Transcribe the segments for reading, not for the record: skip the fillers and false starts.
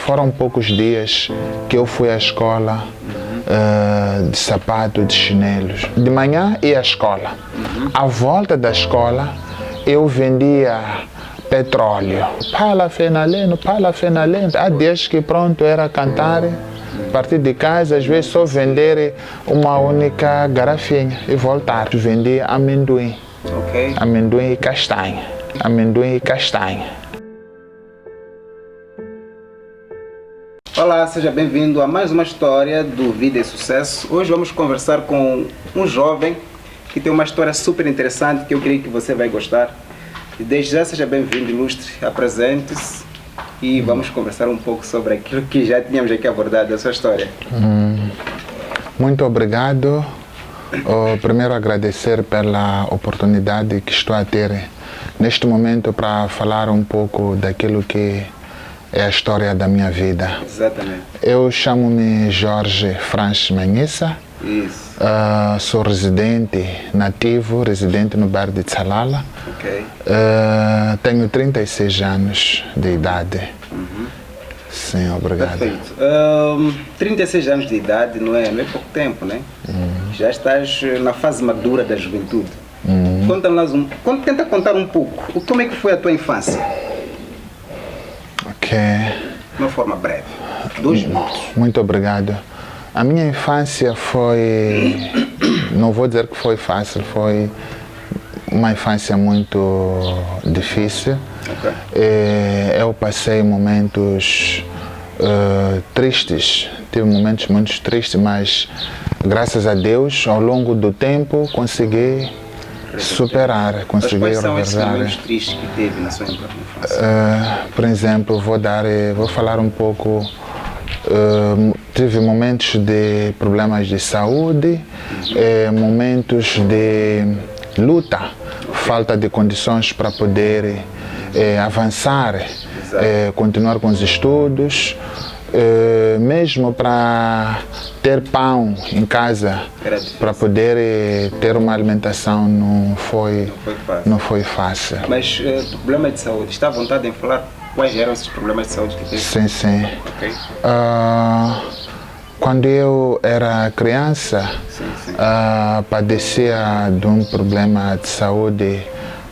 foram poucos dias que eu fui à escola de sapato, de chinelos. De manhã ia à escola. À volta da escola eu vendia petróleo. Pala fenaleno. Há dias que pronto era cantar, a partir de casa, às vezes só vender uma única garrafinha e voltar. Vendia amendoim. Ok. Amendoim e castanha. Amendoim e castanha. Olá, seja bem-vindo a mais uma história do Vida e Sucesso. Hoje vamos conversar com um jovem que tem uma história super interessante que eu creio que você vai gostar. E desde já seja bem-vindo, ilustre, apresente-se e vamos conversar um pouco sobre aquilo que já tínhamos aqui abordado, a sua história. Muito obrigado. Primeiro agradecer pela oportunidade que estou a ter neste momento para falar um pouco daquilo que é a história da minha vida. Exatamente. Eu chamo-me Jorge Franz Manhissa. Isso. Sou nativo, residente no bairro de Tsalala. Ok. Tenho 36 anos de idade. Sim, obrigado. Perfeito. 36 anos de idade não é pouco tempo, né? Já estás na fase madura da juventude. Tenta contar um pouco. Como é que foi a tua infância? Ok. De uma forma breve. 2 minutos. Muito obrigado. A minha infância foi, não vou dizer que foi fácil, foi uma infância muito difícil. Okay. Eu passei momentos tristes, tive momentos muito tristes, mas graças a Deus, ao longo do tempo, consegui superar, consegui quais são esses reversar. momentos tristes que teve na sua infância? Por exemplo, vou falar um pouco. Tive momentos de problemas de saúde, momentos de luta, falta de condições para poder avançar, continuar com os estudos, mesmo para ter pão em casa, para poder ter uma alimentação não foi fácil. Mas problema de saúde, está à vontade em falar quais eram esses problemas de saúde que teve? Sim. Okay. Quando eu era criança, padecia de um problema de saúde,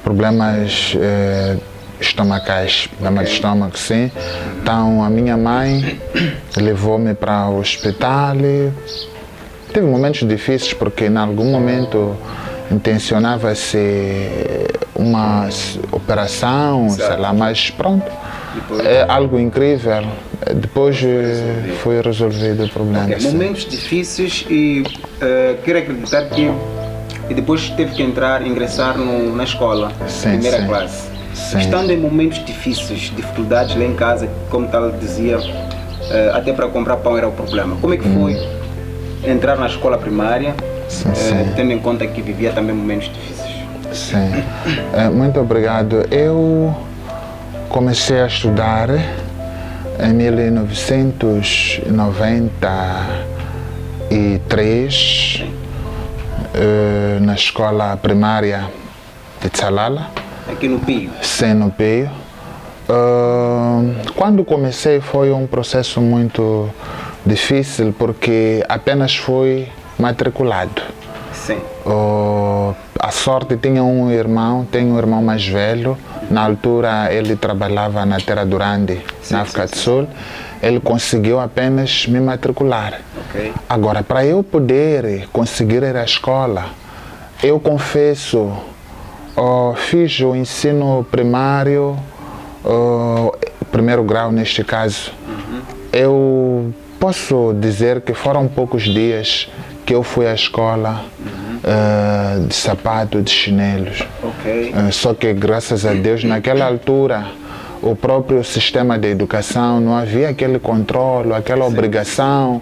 problemas estomacais, problema de estômago, sim. Então a minha mãe levou-me para o hospital. Teve momentos difíceis porque em algum momento intencionava-se uma operação, sei lá, mas pronto. É algo incrível. Depois foi resolvido o problema. Okay. Momentos difíceis e quero acreditar que depois teve que ingressar na escola, primeira classe. Sim. Estando em momentos difíceis, dificuldades lá em casa, como tal dizia, até para comprar pão era o problema. Como é que foi entrar na escola primária, tendo em conta que vivia também momentos difíceis? Sim. Muito obrigado. Eu comecei a estudar em 1993 na escola primária de Tsalala. Aqui no Pio? Sim, no Pio. Quando comecei foi um processo muito difícil porque apenas fui matriculado. Sim. A sorte tenho um irmão mais velho. Na altura ele trabalhava na Terra Durande, na África do Sul. Ele conseguiu apenas me matricular. Okay. Agora, para eu poder conseguir ir à escola, eu confesso, fiz o ensino primário, primeiro grau neste caso. Eu posso dizer que foram poucos dias que eu fui à escola de sapato, de chinelos. Okay. Só que graças a Deus, naquela altura, o próprio sistema de educação não havia aquele controle, aquela obrigação.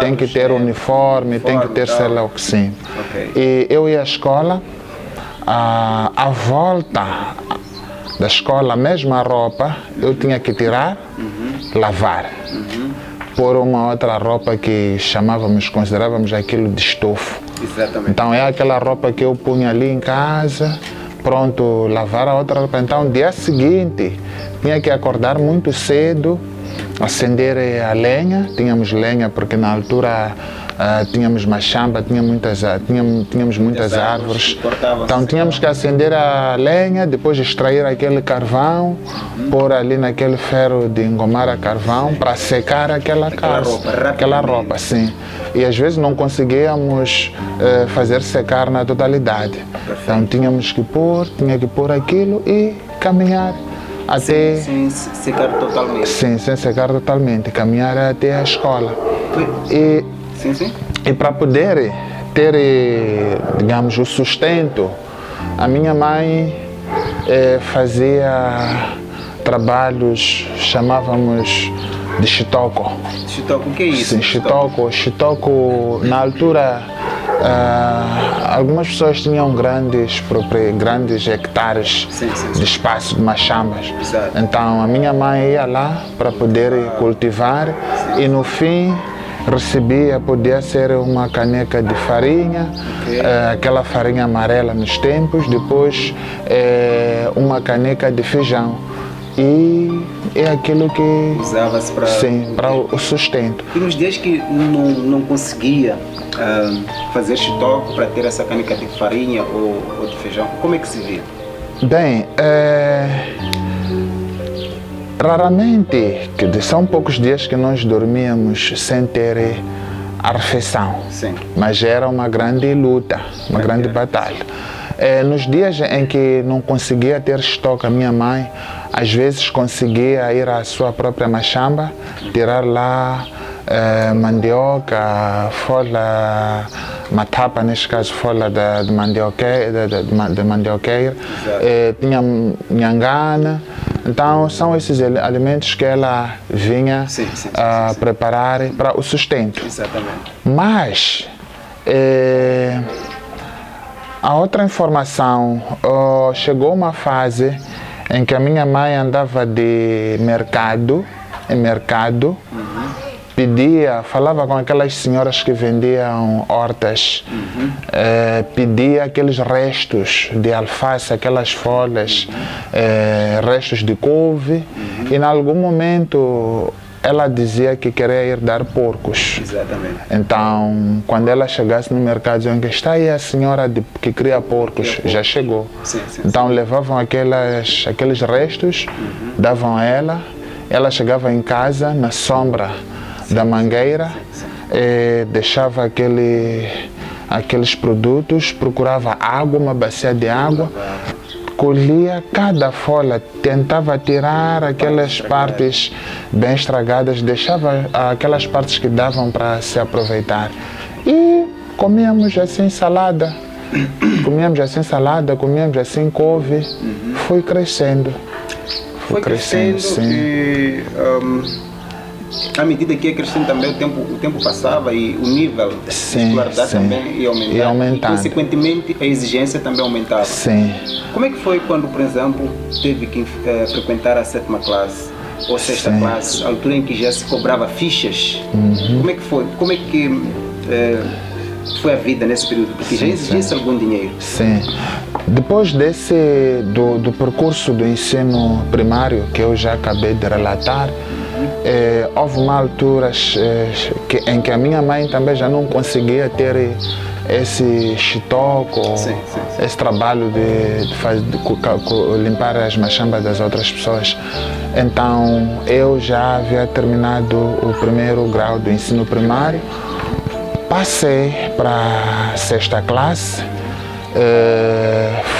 Tem que ter uniforme, tem que ter sei lá o que sim. Okay. E eu ia à escola, à volta da escola, a mesma roupa, eu tinha que tirar, lavar. Por uma outra roupa que considerávamos aquilo de estofo. Exatamente. Então é aquela roupa que eu punha ali em casa, pronto, lavar a outra roupa. Então, dia seguinte, tinha que acordar muito cedo acender a lenha. Tínhamos lenha porque na altura tínhamos machamba, tínhamos muitas árvores. Então tínhamos que acender a lenha, depois extrair aquele carvão, pôr ali naquele ferro de engomar a carvão para secar aquela roupa, sim. E às vezes não conseguíamos fazer secar na totalidade. Então tinha que pôr aquilo e caminhar até... Sem secar totalmente. Sim, sem secar totalmente, caminhar até a escola. E para poder ter, digamos, o sustento, a minha mãe fazia trabalhos, chamávamos de chitoco. Chitoco, o que é isso? Sim, chitoco, na altura, algumas pessoas tinham grandes hectares de espaço de machambas. Exato. Então a minha mãe ia lá para poder cultivar e no fim podia ser uma caneca de farinha, aquela farinha amarela nos tempos, depois uma caneca de feijão. E é aquilo que usava-se para o sustento. E nos dias que não conseguia fazer chitoco para ter essa caneca de farinha ou de feijão, como é que se via? Bem, raramente, são poucos dias que nós dormíamos sem ter a refeição. Sim. Mas era uma grande luta, uma grande batalha. Nos dias em que não conseguia ter estoque, a minha mãe às vezes conseguia ir à sua própria machamba, tirar lá mandioca, folha, matapa, neste caso folha de mandioqueira, tinha nhangana. Então são esses alimentos que ela vinha preparar para o sustento. Exatamente. Mas a outra informação, chegou uma fase em que a minha mãe andava de mercado em mercado, falava com aquelas senhoras que vendiam hortas, pedia aqueles restos de alface, aquelas folhas, restos de couve, e em algum momento ela dizia que queria ir dar porcos. Exatamente. Então, quando ela chegasse no mercado, diziam que está aí a senhora que cria porcos, já chegou. Então levavam aqueles restos, davam a ela, ela chegava em casa na sombra da mangueira, deixava aqueles produtos, procurava água, uma bacia de água, colhia cada folha, tentava tirar aquelas partes bem estragadas, deixava aquelas partes que davam para se aproveitar. E comíamos assim salada, comíamos assim couve, foi crescendo. Foi crescendo sim. E à medida que ia crescendo também o tempo passava e o nível de escolaridade também ia aumentando. E consequentemente a exigência também aumentava. Sim. Como é que foi quando, por exemplo, teve que frequentar a 7ª classe ou 6ª classe, a altura em que já se cobrava fichas? Como é que foi? Como é que foi a vida nesse período? Porque já exigia-se algum dinheiro. Sim. Depois do percurso do ensino primário que eu já acabei de relatar, houve uma altura em que a minha mãe também já não conseguia ter esse chitoco, esse trabalho de limpar as machambas das outras pessoas. Então eu já havia terminado o primeiro grau do ensino primário, passei para a 6ª classe,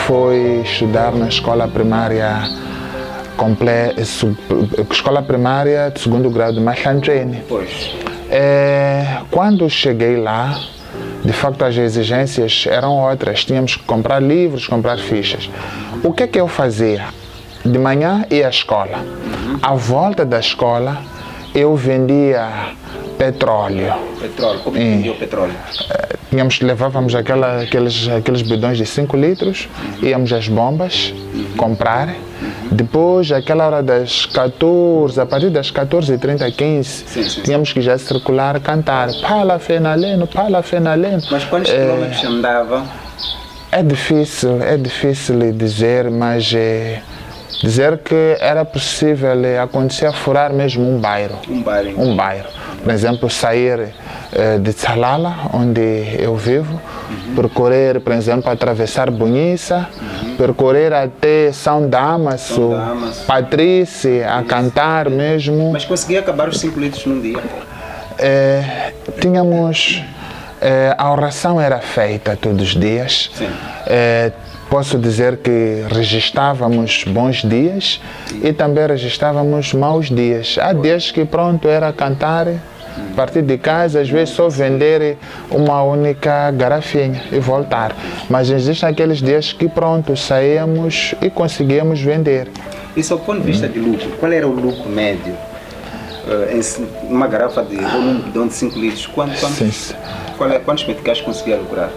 fui estudar na escola primária escola primária de 2º grau de Machantrene. Quando cheguei lá, de facto as exigências eram outras, tínhamos que comprar livros, comprar fichas. O que é que eu fazia? De manhã ia à escola, à volta da escola eu vendia petróleo. Como vendia o petróleo? Levávamos aqueles bidões de 5 litros, íamos às bombas comprar. Depois, aquela hora a partir das 14h30, 15, tínhamos que já circular, cantar Pala Fenaleno, Pala Fenaleno. Mas quantos quilômetros andava? É difícil dizer, mas dizer que era possível acontecer furar mesmo um bairro. Um bairro. Por exemplo, sair de Tsalala, onde eu vivo, percorrer, por exemplo, atravessar Bonissa, percorrer até São Damaso, Patrícia, a cantar mesmo. Mas conseguia acabar os 5 litros num dia? Tínhamos... a oração era feita todos os dias. Posso dizer que registrávamos bons dias e também registrávamos maus dias. Há dias que pronto era cantar, partir de casa, às vezes só vender uma única garrafinha e voltar. Mas existem aqueles dias que pronto saíamos e conseguíamos vender. E sob o ponto de vista de lucro, qual era o lucro médio? Em uma garrafa ou num bidão de 5 litros, quantos meticais conseguia lucrar?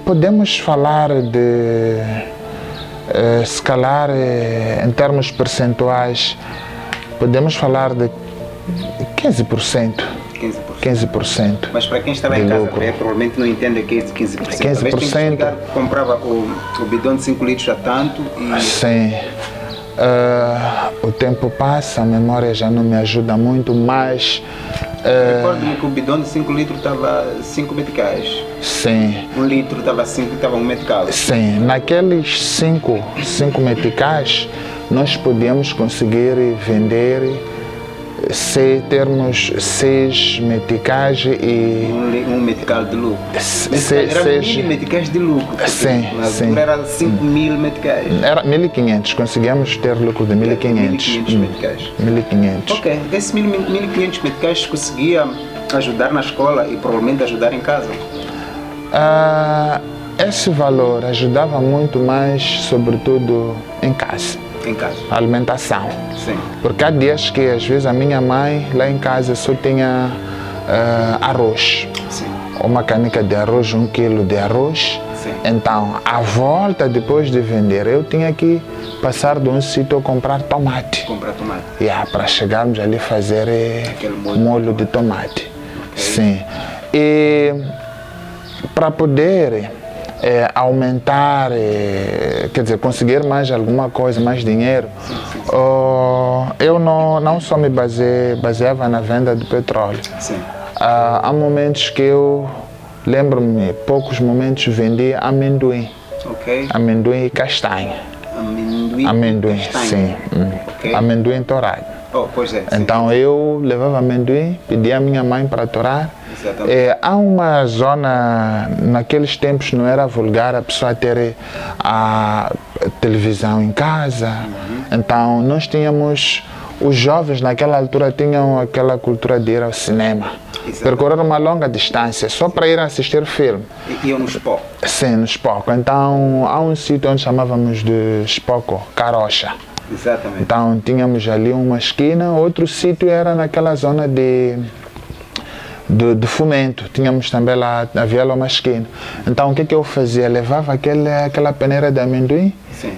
Podemos falar de, se calhar, em termos percentuais, podemos falar de 15%. 15%. Mas para quem estava em casa, provavelmente não entende que é de 15%. 15%. Comprava o bidão de 5 litros a tanto e... Sim. O tempo passa, a memória já não me ajuda muito, mas... Recordo-me que o bidão de 5 litros estava 5 meticais. Sim. 1 litro estava 1 metical. Sim. Naqueles 5 meticais, nós podíamos conseguir vender, se termos 6 meticais e... Um metical de lucro. Era 1000 meticais de lucro. Sim, sim. Era 5.000 meticais. Era 1.500, conseguíamos ter lucro de 1.500. 1.500 meticais. 1.500. Ok, desses 1.500 meticais conseguia ajudar na escola e provavelmente ajudar em casa? Esse valor ajudava muito mais, sobretudo em casa. Em casa. A alimentação. Sim. Porque há dias que às vezes a minha mãe lá em casa só tinha arroz. Sim. Uma canica de arroz, 1 quilo de arroz. Sim. Então, à volta, depois de vender, eu tinha que passar de um sítio a comprar tomate. Para chegarmos ali fazer molho de tomate. Okay. Sim. E para poder aumentar, quer dizer, conseguir mais alguma coisa, mais dinheiro, eu não só me baseava na venda de petróleo. Sim. Há momentos que eu, lembro-me, poucos momentos vendia amendoim. Okay. Amendoim e castanha. Amendoim, sim. Okay. Amendoim torrado. Pois é. Então eu levava amendoim, pedia à minha mãe para torar. Há uma zona, naqueles tempos não era vulgar a pessoa ter a televisão em casa. Então nós tínhamos, os jovens naquela altura tinham aquela cultura de ir ao cinema. Percorrer uma longa distância só para ir assistir filme. E iam no Spoco? Sim, no Spoco. Então há um sítio onde chamávamos de Spoco, Carocha. Exatamente. Então tínhamos ali uma esquina, outro sítio era naquela zona de Fomento. Tínhamos também lá, havia lá uma esquina. Então o que eu fazia? Levava aquela peneira de amendoim,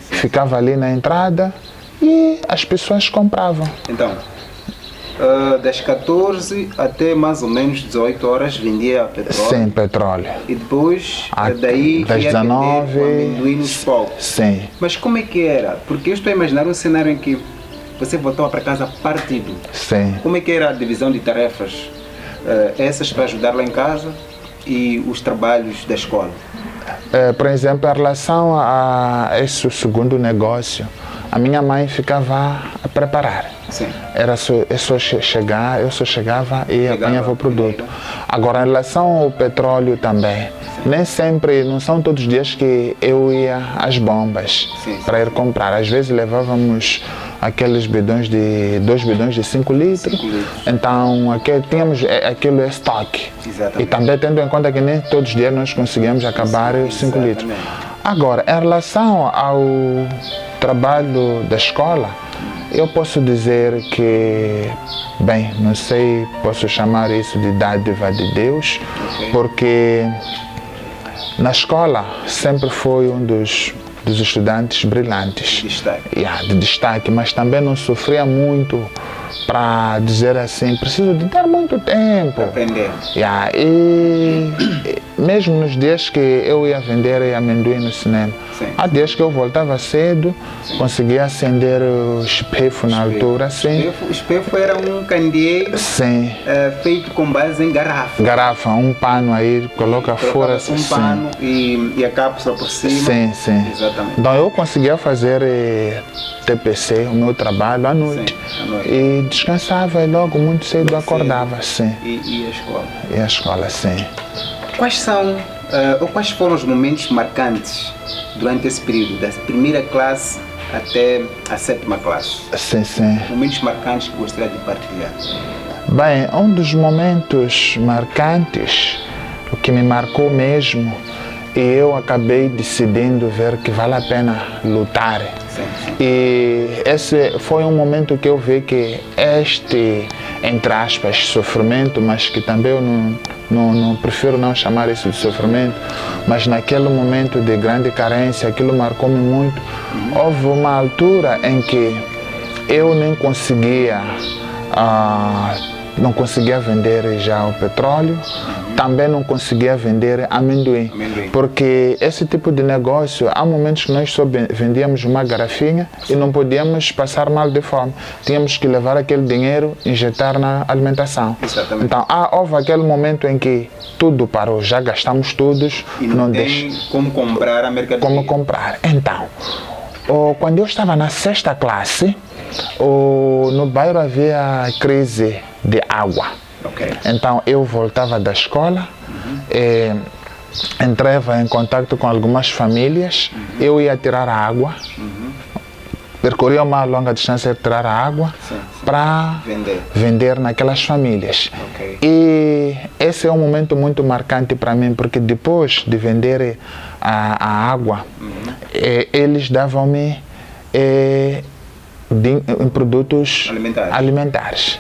ficava ali na entrada e as pessoas compravam. Então, das 14 até mais ou menos 18 horas vendia petróleo? Sim, petróleo. E depois, daí das 19 o amendoim nos palcos? Sim. Mas como é que era? Porque eu estou a imaginar um cenário em que você voltava para casa partido. Sim. Como é que era a divisão de tarefas? Essas para ajudar lá em casa e os trabalhos da escola? Por exemplo, em relação a esse segundo negócio, a minha mãe ficava a preparar. Sim. Eu só chegava e apanhava o produto. Agora, em relação ao petróleo também, nem sempre, não são todos os dias que eu ia às bombas para ir comprar. Às vezes levávamos aqueles bidões de 2 bidões de 5 litros. Então tínhamos aquilo estoque. Exatamente. E também tendo em conta que nem todos os dias nós conseguíamos acabar os 5 litros. Agora, em relação ao trabalho da escola, eu posso dizer que, bem, não sei, posso chamar isso de dádiva de Deus, porque na escola sempre foi um dos estudantes brilhantes, de destaque, mas também não sofria muito para dizer assim, preciso de ter muito tempo. Para aprender. E mesmo nos dias que eu ia vender amendoim no cinema, Sim. há dias que eu voltava cedo, conseguia acender o espefo na altura, sim. O espefo era um candeeiro Sim. Feito com base em garrafa. Garrafa, um pano aí, coloca fora, Um sim. pano e a cápsula por cima. Sim, sim. Exatamente. Então eu conseguia fazer TPC, o meu trabalho, à noite. Sim, à noite. E descansava e logo muito cedo acordava, sim. E a escola. E a escola, sim. Quais são, ou quais foram os momentos marcantes durante esse período, da primeira classe até a 7ª classe? Sim, sim. Momentos marcantes que gostaria de partilhar. Bem, um dos momentos marcantes, o que me marcou mesmo, e eu acabei decidindo ver que vale a pena lutar. Sim, sim. E esse foi um momento que eu vi que este, entre aspas, sofrimento, mas que também eu não prefiro não chamar isso de sofrimento, mas naquele momento de grande carência, aquilo marcou-me muito. Houve uma altura em que eu nem conseguia vender já o petróleo, também não conseguia vender amendoim, porque esse tipo de negócio, há momentos que nós só vendíamos uma garrafinha e não podíamos passar mal de fome, tínhamos que levar aquele dinheiro e injetar na alimentação. Exatamente. Então houve aquele momento em que tudo parou, já gastamos todos, E não tem como comprar a mercadoria. como comprar. Então, quando eu estava na 6ª classe, no bairro havia crise de água. Ok. Então eu voltava da escola, entrava em contato com algumas famílias, eu ia tirar a água, percorria uma longa distância para tirar a água para vender naquelas famílias. Ok. E esse é um momento muito marcante para mim, porque depois de vender a água, eles davam-me em produtos alimentares.